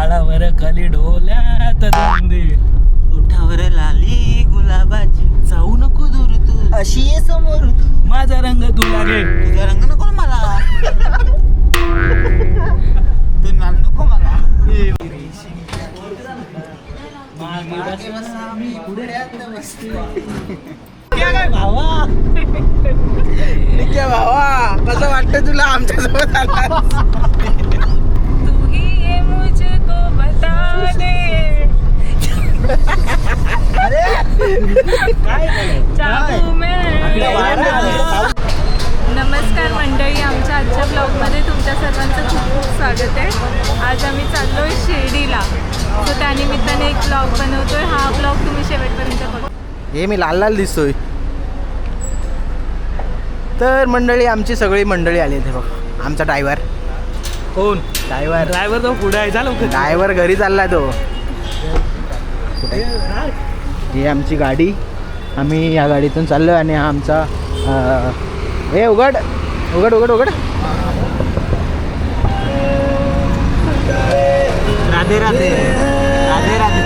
झाडावर खाली ढोल्यात धोंडे, उठावर लाली गुलाबाची, जाऊ नको दूर तू, अशी आहे समोर तू, माझा रंग तुला घे. तुझा रंग नको ना मला, तू नाम नको मला. काय भावा, क्या भावा, कसं वाटतं तुला आमच्यासोबत आला? तू ही ये मुझको बता दे, चाहूं मैं. नमस्कार मंडळी, आमच्या आजच्या ब्लॉगमध्ये तुमच्या सर्वांचं खूप खूप स्वागत आहे. आज आम्ही चाललोय शिर्डीला, सो त्यानिमित्ताने एक ब्लॉग बनवतोय. हा ब्लॉग तुम्ही शेवटपर्यंत बघा. हे मी लाल लाल दिसतोय. तर मंडळी, आमची सगळी मंडळी आली आहे बघ. आमचा ड्रायव्हर, कोण ड्रायव्हर ड्रायव्हर तो पुढे आहे, झालं ड्रायव्हर घरी चालला तो. ही आमची गाडी, आम्ही या गाडीतून चाललो आणि हा आमचा हे उघड उघड उघड उघड. राधे राधे राधे राधे.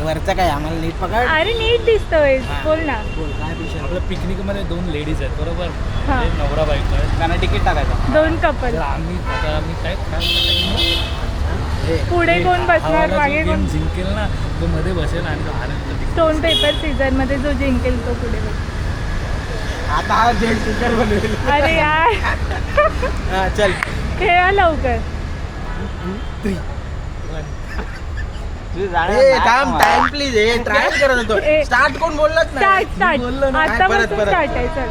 वरचा काय आम्हाला नीट पकड. अरे नीट दिसतोय, बोल ना. आपल्या पिकनिक मध्ये 2 लेडीज आहेत बरोबर, हा. एक नवरा बायको आहे. त्यांना तिकीट टाकायचं. 2 कपल. तर आम्ही काय पुढे कोण बसणार, मागे कोण. जिंकेल ना तो मध्ये बसेल आणि तो हारेल. स्टोन पेपर सीझर मध्ये जो जिंकेल तो पुढे बस. आता हा जेंट स्पीकर बनवेल. अरे यार, हा चल. खेळा लवकर. थांब, टाइम प्लीज. हे ट्राय करत होतो. स्टार्ट कोण बोललाच स्टार्ट स्टार्ट बोललो ना. आता परत पासून परत. स्टार्ट आहे. चल,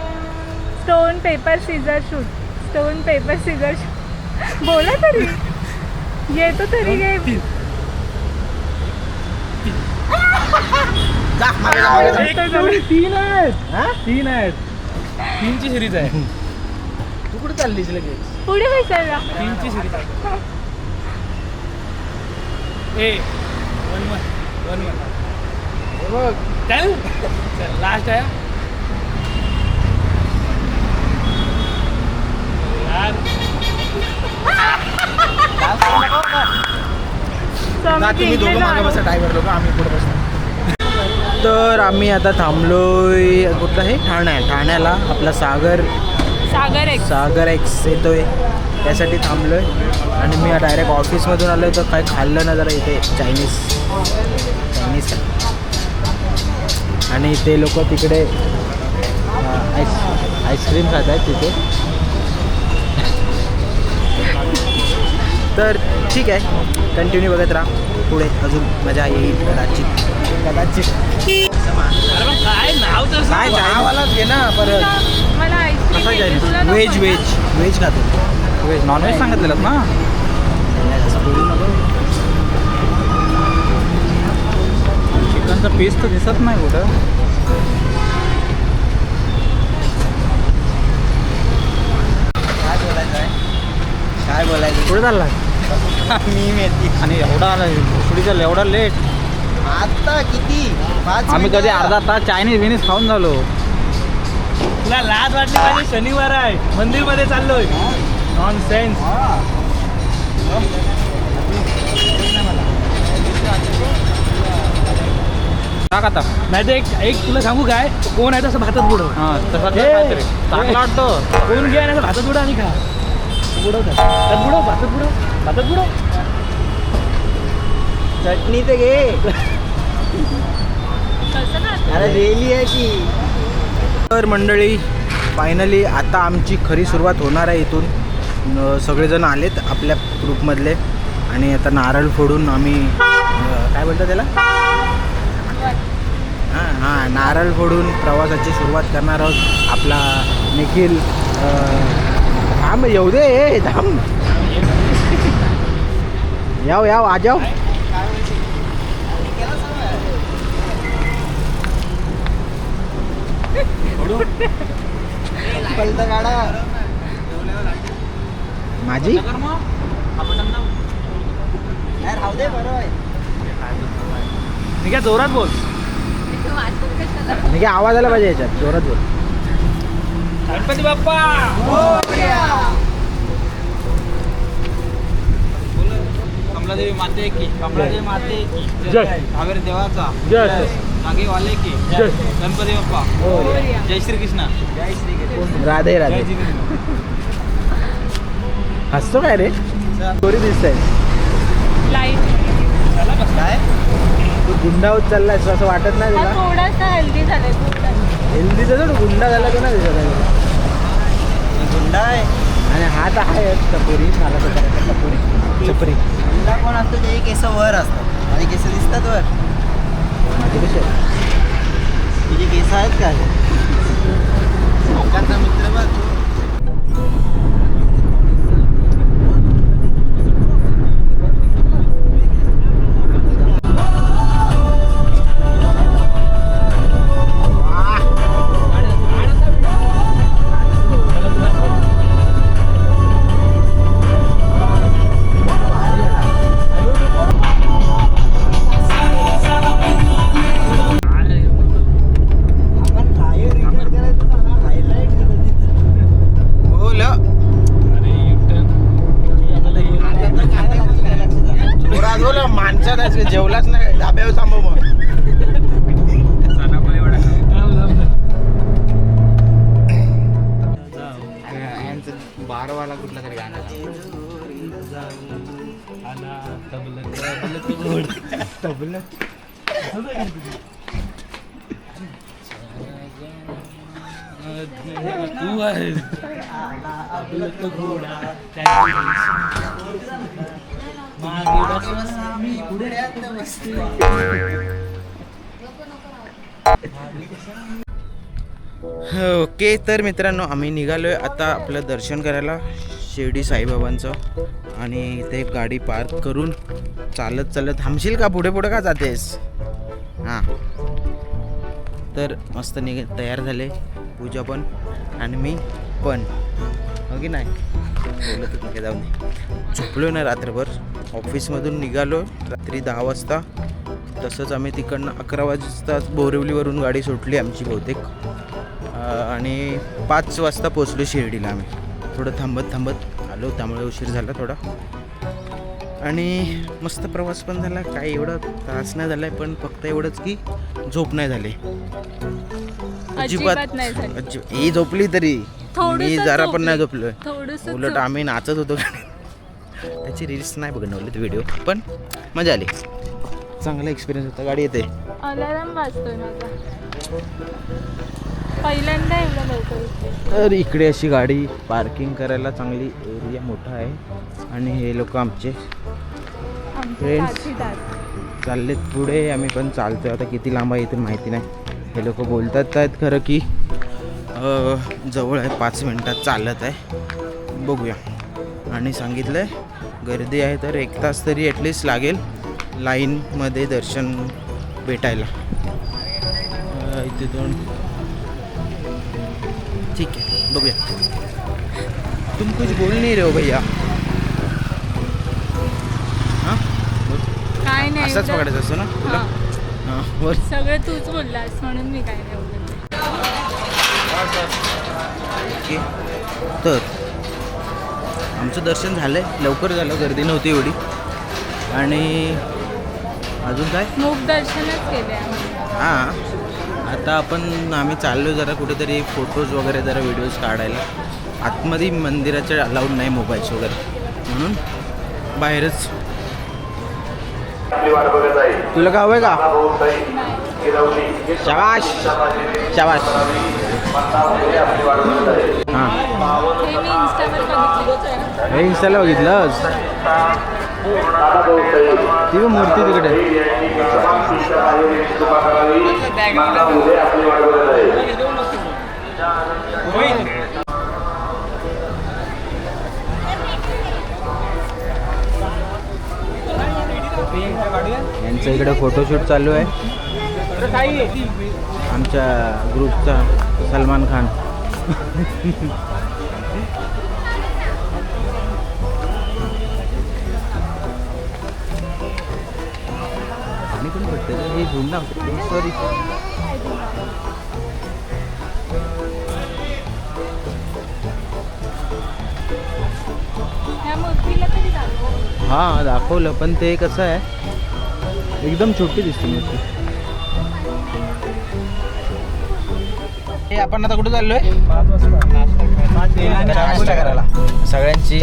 stone paper scissor shoot, stone paper scissor shoot. बोला तरी, येतो तरी गेम. जा, मागे जा, मागे जा. 3 आहेत, हा? 3 आहेत. 3ची सिरीज आहे. तू कुठे चाललीस लगेच? पुढे बसायला. 3ची सिरीज आहे. ए 1-1 हे बघ. चल लास्ट आहे यार. So, जा, आम्ही तुम्ही दोघं जिंकलेलो मागे बसा, आहोत. ड्रायव्हर लोक, आम्ही पुढे बसतो. तर आम्ही आता थांबलोय कुठलं हे ठाण्याला. आपला सागर एक्स येतोय, त्यासाठी थांबलोय. आणि मी डायरेक्ट ऑफिसमधून आलो तर काय खाल्लं ना जरा इथे चायनीज आणि ते लोक तिकडे आईस्क्रीम खात आहेत तिथे. तर ठीक आहे, कंटिन्यू बघत राहा, पुढे अजून मजा येईल कदाचित. अरे मग काय नाव तर काय चहावालाच घे ना परत. मला आईस्क्रीम व्हेज खातो. व्हेज नॉनव्हेज सांगितलेलं ना. चिकनचा पीस तर दिसत नाही कुठं. काय बोलायचं कुठे चालला मी मेथी. आणि एवढा आला सुडीचा एवढा लेट. आता किती 5 आम्ही कधी मिनिटं. अर्धा तास चायनीज खाऊन झालो. तुला लाज वाटली पाहिजे, शनिवार आहे, मंदिरमध्ये चाललोय. Non sense. आता नाही तर एक तुला सांगू काय, कोण आहे तसं भातात बुडव. चांगला वाटतो. कोण घ्या नाही भातात बुडव आणि खा. बुडवतात बुडव, भातात बुडव. चटणी तर घे. अरे रेली आहे की. तर मंडळी, फायनली आता आमची खरी सुरुवात होणार आहे. इथून सगळेजण आलेत आपल्या ग्रुपमधले आणि आता नारळ फोडून आम्ही काय बोलतो त्याला, हां नारळ फोडून प्रवासाची सुरुवात करणार आहोत. आपला निखिल थांब येऊ दे, थांब याव आ जाओ. माझी ठीक आहे, जोरात बोल. नाही आवाज आला पाहिजे याच्यात, जोरात बोल. गणपती बाप्पा. कमलादेवी माते की कमलादेवी माते की जय. कावेरी देवाचा जय. नागेवाले की जय. गणपती बाप्पा मोरया. जय श्री कृष्ण जय श्री कृष्ण राधे राधे. हसतो काय रे स्टोरी दिसत आहे लाईट काय तू गुंडा होत चाललायस असं वाटत नाही हा तुला थोडासा हेल्दी झालाय थोडा. हेल्दीचा तर गुंडा झाला तो ना दिसत गुंडा आहे आणि हा तर आहे टपोरी मला तर करायचं टपोरी छपरी गुंडा कोण असतो ते केस वर असतात माझे केस दिसतात वर माझे कसे तुझे केस आहेत काय लोकांचा मित्र बघ माणसात जेवलाच नाही धाब्यावर थांबव मग बारवाला कुठला तरी गाणं तू आहे ओके तर मित्रांनो आम्ही निघालोय आता आपलं दर्शन करायला शिर्डी साईबाबांचं आणि इथे गाडी पार्क करून चालत चालत थांबशील का पुढे पुढे का जातेस हां तर मस्त तयार झाले पूजा पण आणि मी पण हो की नाही बोलत होते जाऊन झोपलो ना रात्रभर ऑफिसमधून निघालो रात्री 10 वाजता तसंच आम्ही तिकडनं 11 वाजता बोरिवलीवरून गाडी सुटली आमची बहुतेक आणि 5 वाजता पोचलो शिर्डीला आम्ही थोडं थांबत आलो त्यामुळे उशीर झाला थोडा आणि मस्त प्रवास पण झाला काही एवढा त्रास नाही झाला पण फक्त एवढंच की झोप नाही झाली अजिबात नाही झाली. ही झोपली तरी मी जरा पण नाही झोपलोय थोडंसं उलट आम्ही नाचत होतो त्याची रील्स नाही बनवले व्हिडिओ पण मजा आली चांगला एक्सपिरियन्स होता गाडी येते अलार्म वाजतोय माझा पहिल्यांदा एवढं लवकर उठले. तर इकडे अशी गाडी पार्किंग करायला चांगली एरिया मोठा आहे आणि हे लोक आमचे आमचे Friends. साथीदार. चाललेत पुढे आम्ही पण चालतोय आता किती लांब आहे इथून माहिती नाही हे लोक बोलतात आहेत खरं की जवळ आहे 5 मिनटात चालत आहे बघूया आणि सांगितलं आहे गर्दी आहे तर 1 तास तरी ॲटलिस्ट लागेल लाईनमध्ये दर्शन भेटायला इथे 2 ठीक आहे बघूया तुम कुछ बोल नहीं रहे हो भैया हां काय नाही असंच एवढं- पकडायचं असतं ना तुला हां. हां बोल सगळं तूच बोललास म्हणून मी काय नाही बोलत. ओके तर आमचं दर्शन झालं आहे लवकर झालं गर्दी नव्हती एवढी आणि अजून काय मूक दर्शनच केले आम्ही. हां आता आम्ही चाललो जरा कुठेतरी फोटोज वगैरे जरा व्हिडिओज काढायला आतमध्ये मंदिराच्या अलाउड नाही मोबाईल्स वगैरे म्हणून बाहेरच तुला का हवंय का शाबाश शाबाश हां हे मी इंस्टावर बघितलं. हे इंस्टाला बघितलंस ती बघ मूर्ती तिकडे यांचं इकडे फोटोशूट चालू आहे आमच्या ग्रुपचा सलमान खान आणि पण भेटतं हे झूम ना सॉरी ह्या मूर्तीला तरी दाखव. हां दाखवलं, पण ते कसं आहे एकदम छोटी दिसते मूर्ती. हे आपण आता कुठे चाललोय? 5 वाजता नाश्ता करायला. सगळ्यांची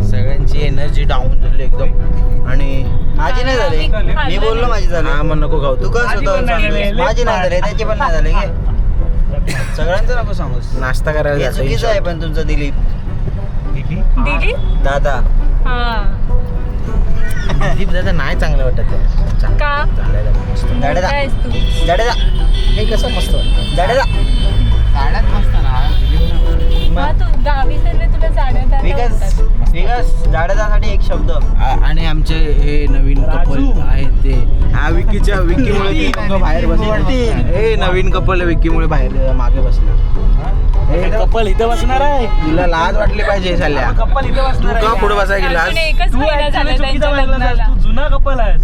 सगळ्यांची एनर्जी डाऊन झाली एकदम. आणि माझी नाही झाली, मी बोललो माझी झाली. हा मग नको खाऊ तू तू. का स्वतःहून सांगतोस? माझी नाही झाली, त्याची पण नाही झाली घे. सगळ्यांचं नको सांगूस. नाश्ता करायला हे जायचं चुकीचं आहे पण तुमचं दिलीप दिली दादा. दिलीप दादा नाही चांगलं वाटत आहे. का चालायला मस्त. दादा काय तू दादा हे कसं मस्त वाटतं. दादा हा, तू गावी सर्व तुला जाण्यात विकास विकास दादासाठी एक शब्द. आणि आमचे हे नवीन कपल आहेत ते विकीमुळे ते लोकं बाहेर बसले. हे नवीन कपल विकीमुळे बाहेर मागे बसले. हे कपल इथं बसणार आहे. तुला लाज वाटली पाहिजे साल्या. कपल इथं तू बसणार का आहे. पुढे बसायला गेलास? अजून एकच तू महिना actually झाला चुकीचा त्यांच्या बसलास. लग्नाला. तू जुना कपल आहेस.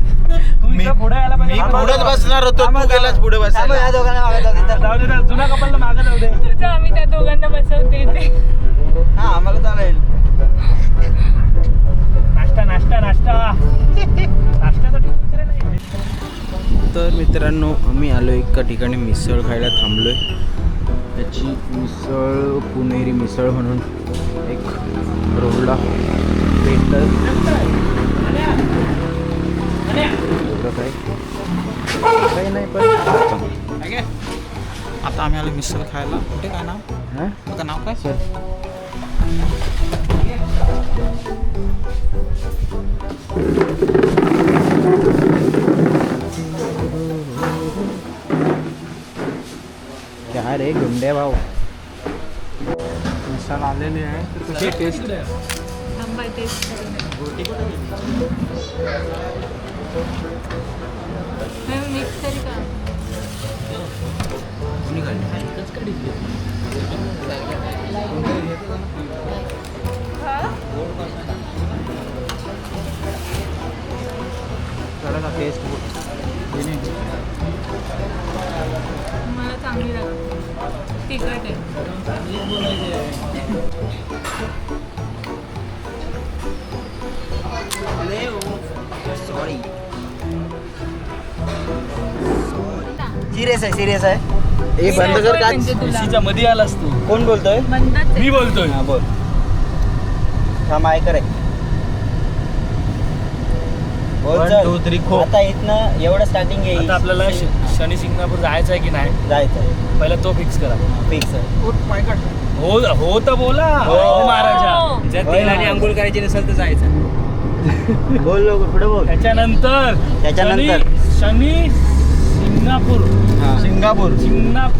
तू इथं पुढे यायला मी पाहिजे. पुढेच बसणार होतो, तू गेलास पुढे थांबा, बसायला. या दोघांना मागत होते तर. जाऊ दे ना, जुना कपलला मागं जाऊ दे. तुझं आम्ही त्या दोघांना बसवते इथे. हा आम्हाला चालेल. नाश्ता नाश्ता नाश्ता नाश्त्यासाठी दुसरे नाही. तर मित्रांनो, आम्ही आलो एका ठिकाणी मिसळ खायला थांबलोय. त्याची मिसळ पुणेरी मिसळ म्हणून एक रोडला भेटत. एवढं काही नाही पण आता आम्ही आलो मिसळ खायला. कुठे काय नाव? हां तुझं नाव काय? सर क्या रे गुंडे भाऊ. मिसळ आलेली आहे तर कशी टेस्ट? थांबा, टेस्ट करून. मिक्स तरी का कोणी खाल्ली? थोडासा टेस्ट मला चांगली लागते. तिखट आहे. सॉरी सिरियस आहे सिरियस आहे. ए बंद कर का? म्हणजे तुला तिच्या मध्ये आलास तू. कोण बोलतोय? मंदाच आहे. मी बोलतोय. हा बोल. थांब ऐक रे. बोल 1 चल. 2 3 खो. आता इथनं एवढं स्टार्टिंग येईल. आता आपल्याला शनी सिंगणापूर जायचं आहे की नाही, जायचं पहिला तो फिक्स करा. फिक्स आहे. हो हो तर बोला. हो. हो महाराजा. हो. तेल आणि अंघोळ करायची नसेल तर जायचं. बोल लवकर पुढे बोल. त्याच्यानंतर शनी सिंगापूर सिंगापूर.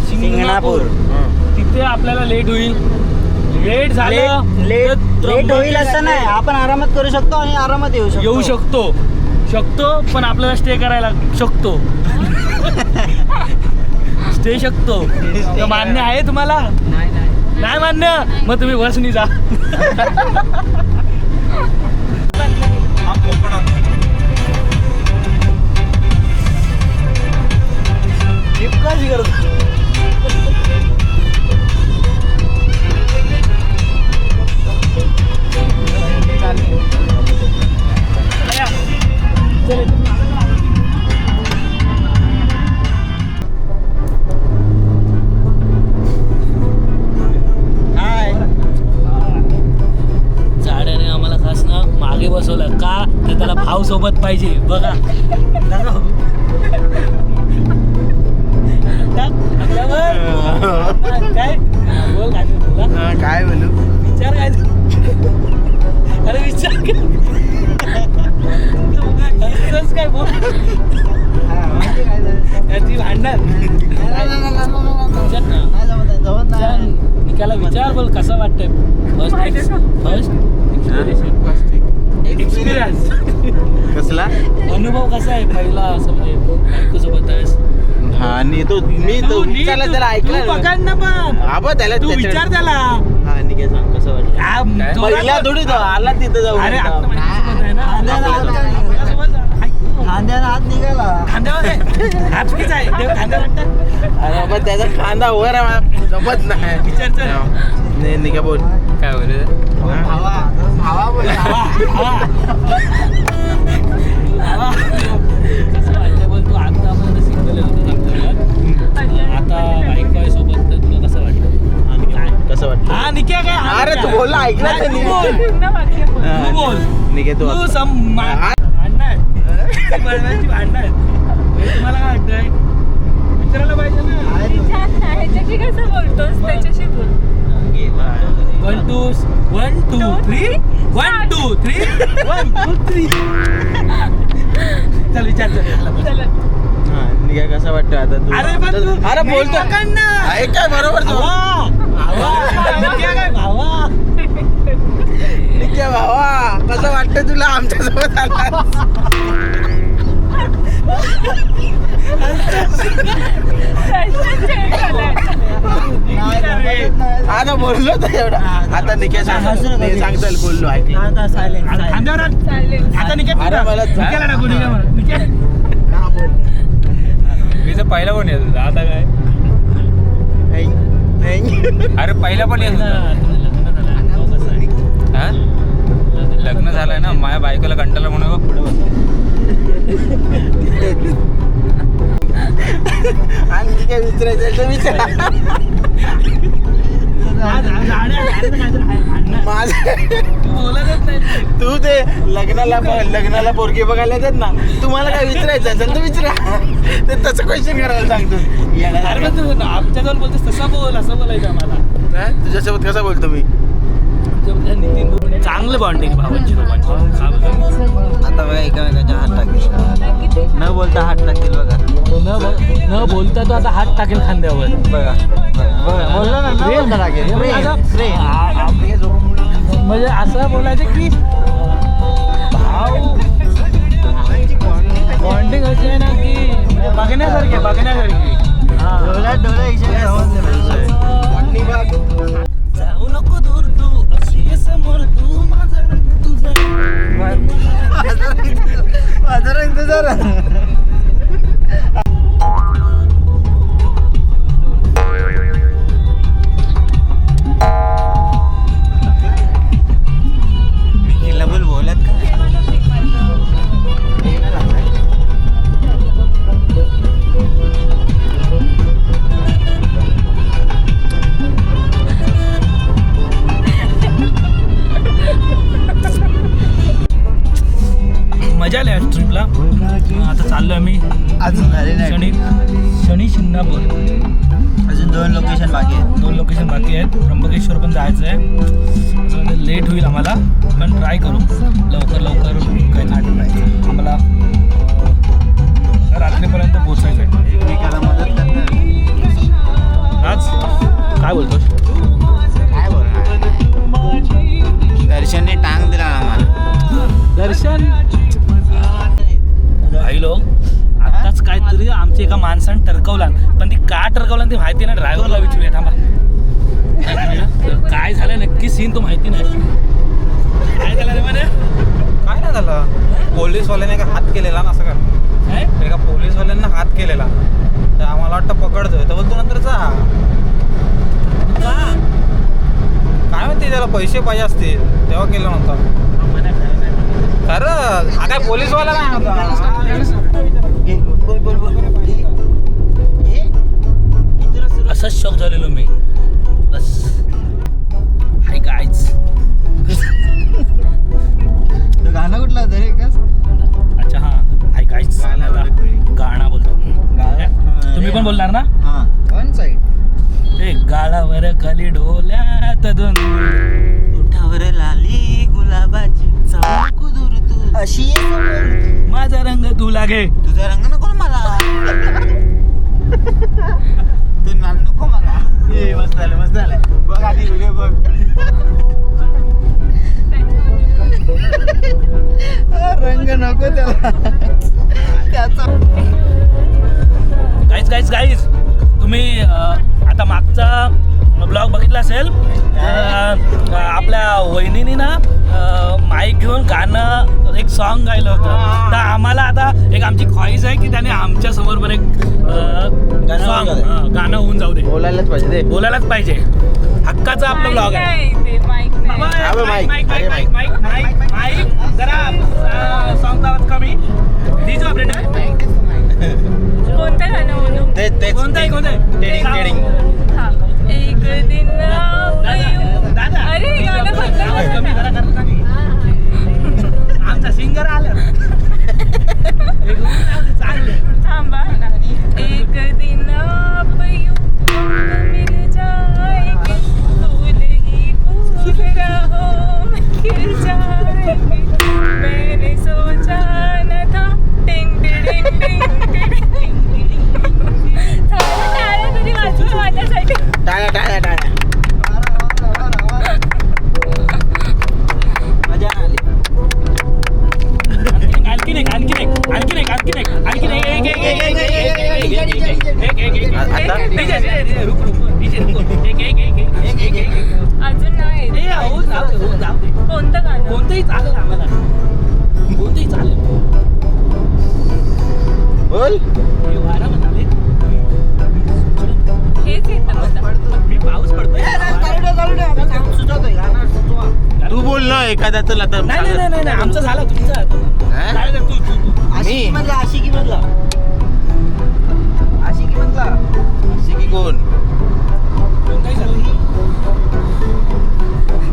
सिंगणापूर. तिथे आपल्याला लेट होईल. लेट झालं लेट तर लेट होईल असं नाही, आपण आरामात करू शकतो आणि आरामात येऊ शकतो पण आपल्याला स्टे करायला शकतो. स्टे शकतो. तर मान्य आहे तुम्हाला? नाही मान्य, मग तुम्ही बसनी जा. झाड्याने आम्हाला खास ना मागे बसवलं का तर त्याला भाव सोबत पाहिजे. बघा काय बोल काय तुला काय बोलू? विचार काय अरे विचार असंच काय बोल याची भांडण विचार ना. निकाला विचार बोल कसं वाटतंय. फर्स्ट एक्सपिरियन्स कसला अनुभव कसा आहे पहिला असं म्हणजे बायकोसोबत आहेस. हा आणि तो मी तो विचारला त्याला ऐकलं तू पकड ना पण हा बा त्याला तू विचार त्याला. हा आणि काय सांग कसं वाटलं? हा, पहिला थोडी तो आला तिथं जाऊ. अरे आता माझ्यासोबत आहे ना. माझ्यासोबत आहे. खांद्याला हात निघाला. खांद्यावर आहे. हा चुकीचा आहे. देव खांद्यावर वाटतं. अरे पण त्याचा खांदा वर आहे, मला जमत नाही. विचार चल. निघा बोल. काय बोलू आता बाईक पाय सोबत तर तुला कसं वाटतं? काय कसं वाटतं? हा निक्या काय अरे तू बोल ना, ऐकलं नाही मी. पूर्ण वाक्य बोल. तू बोल. निघे तू तू भांडण आहेत तुम्हाला काय वाटतंय? विचारायला पाहिजे ना. विचार ना, ह्याच्याशी कसं बोलतोस त्याच्याशी बोल. 1 2 1 2 3 1 2 3 1 2 3 चल विचार चला. हा, निघा कसं वाटतं आता तू? अरे पण तू अरे बोलतो आहे काय बरोबर तू? भावा निघ्या भावा कसं वाटतं तुला आमच्यासोबत आला? आता बोललो तर एवढा. आता निघ्या सांगताल बोललो ऐकलं. चालेल. आता निघा अरे मला निघाला टाकू निघा मी तर पहिला पण येत होता आता काय अरे पहिला पण येत होता लग्न झालंय ना माझ्या बायकोला कंटाळा म्हणून पुढे आणखी काय विचारायचं तर विचारा. बोलतच नाही तू ते लग्नाला पोरगी बघायला येतात ना, तुम्हाला काय विचारायचं असेल तर विचारा. ते तसं क्वेश्चन करायला सांगतो. अरे पण तू आमच्याजवळ बोलतेस तसं बोल असं बोलायचं आम्हाला. तुझ्यासोबत कसं बोलतो मी? नितीन चांगलं बॉन्डिंग भावांची लोकांची आता बघा एकामेकांच्या हात टाकेल न बोलता हात टाकेल बघा. न बोलता तो आता हात टाकेल खांद्यावर बघा बोललो ना, न बोलता टाकेल. म्हणजे असं बोलायचं की भाऊ बॉन्डिंग अशी आहे ना की म्हणजे बघण्यासारखी डोळ्यात हिशोब जाऊ नको दूर तू अशी समोर तू माझा रंग तुझा माझा रंग तुझा रंग. बोलत काय मजा आली आज ट्रिपला. आता चाललो आम्ही अजून झाले नाही. शनी शिंगणापूर. अजून 2 लोकेशन बाकी आहेत. 2 लोकेशन बाकी आहेत. त्र्यंबकेश्वर पण जायचं आहे. लेट होईल आम्हाला पण ट्राय करू लवकर काय आम्हाला रात्रीपर्यंत पोचायचं आहे. एकमेकाला मदत करणार. आज काय बोलतोस? काय बोलणार? दर्शनने टांग दिला आम्हाला. दर्शन भाई लोक आत्ताच काहीतरी आमच्या एका माणसानं टरकवला पण ती का टरकवला ते माहिती नाही. ड्रायव्हरला विचारूया थांबा. काय झालं नक्की सीन तो माहिती नाही. काय झालं रे म्हणे? काय नाही झालं, पोलीसवाल्याने का हात केलेला ना असं काय? एका पोलीसवाल्यांना हात केलेला तर आम्हाला वाटतं पकडतोय तर बोलतो नंतर जा. काय माहिती त्याला पैसे पाहिजे असतील तेव्हा केलं नव्हतं. खरं हा काय पोलीसवाला काय होता. असंच शॉक झालेलो मी बस. हाय गाईज गाणं कुठलं होतं रे? अच्छा हां हाय गाईज गाणं बोलतो. तुम्ही पण बोलणार ना? हां वन साईड. ते गाळावर खाली डोल्यात दोन उठावर लाली गुलाबाची कुदूर तू अशी माझा रंग तू लागे. तुझा रंग नको मला. तू नको मला. मस्त झालं बघ आधी व्हिडिओ बघ. रंग नको त्याचा. गाईज तुम्ही आता मागचा ब्लॉग बघितला असेल. आपल्या वहिनीने ना माईक घेऊन गाणं एक सॉन्ग गायलं होतं. तर आम्हाला आता एक आमची ख्वाहिश आहे की त्याने आमच्या समोर पण एक गाणं होऊन जाऊ दे. बोलायलाच पाहिजे ते. बोलायलाच पाहिजे. हक्काचा आपला ब्लॉग आहे. माईक नाही. माईक जरा सॉन्गचा आवाज कमी दीजो ऑपरेटर. कोणतं गाणं बोलू? कोणतं हा एक दिन दादा अरे गाणं बंद कमी करा जरा ना. आमचा सिंगर आला. थांबा ना. एक दिन आप यूं मिल जाएंगे, फूल ही फूल राहों में खिल जाएंगे. मैंने सोचा न था. टिंग टिडिंग टिंग टिडिंग टिंग टिडिंग. थांबा, टाळ्या तरी वाजवा माझ्यासाठी. टाळ्या टाळ्या टाळ्या. मजा आली. आणखीन एक आता? अजून नाही. कोणतं गाणं? कोणतंही चालेल आम्हाला. कोणतंही चालेल. बोल. हे वारा म्हणाले. हेच येतं मला. मी पाऊस पडतोय. तू बोल ना एखाद्याचं आता. नाही आमचं झालं तुमचं हा? झालं तू मी आशिकी मधला सिकी कोण? कोणताही झालं.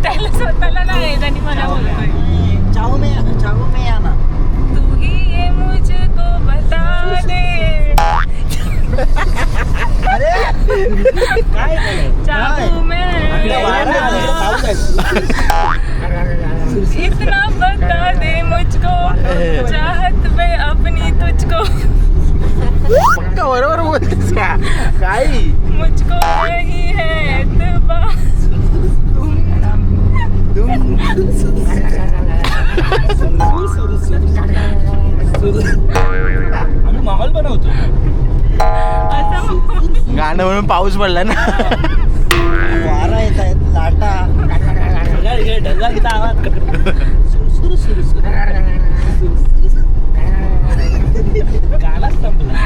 त्याला स्वतःला नाही आणि मला बोलतोय. चाहू में आना. तू ही ये मुझको बता दे. काय चाहू मैं इतना बता दे मुझको, चाहत में अपनी तुझको. पक्का बरोबर बोलतेस का? काही मुझको नहीं है एतबार. आम्ही माहोल बनवतो. असं गाणं म्हणून पाऊस पडला ना. वारा येत आहेत लाटा. ढगाचा आवाज गाणं संपला.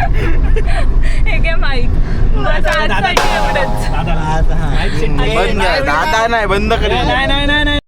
हे काय माईक माझं आजसाठी एवढंच. दादा बंद दादा नाही बंद करेल. नाही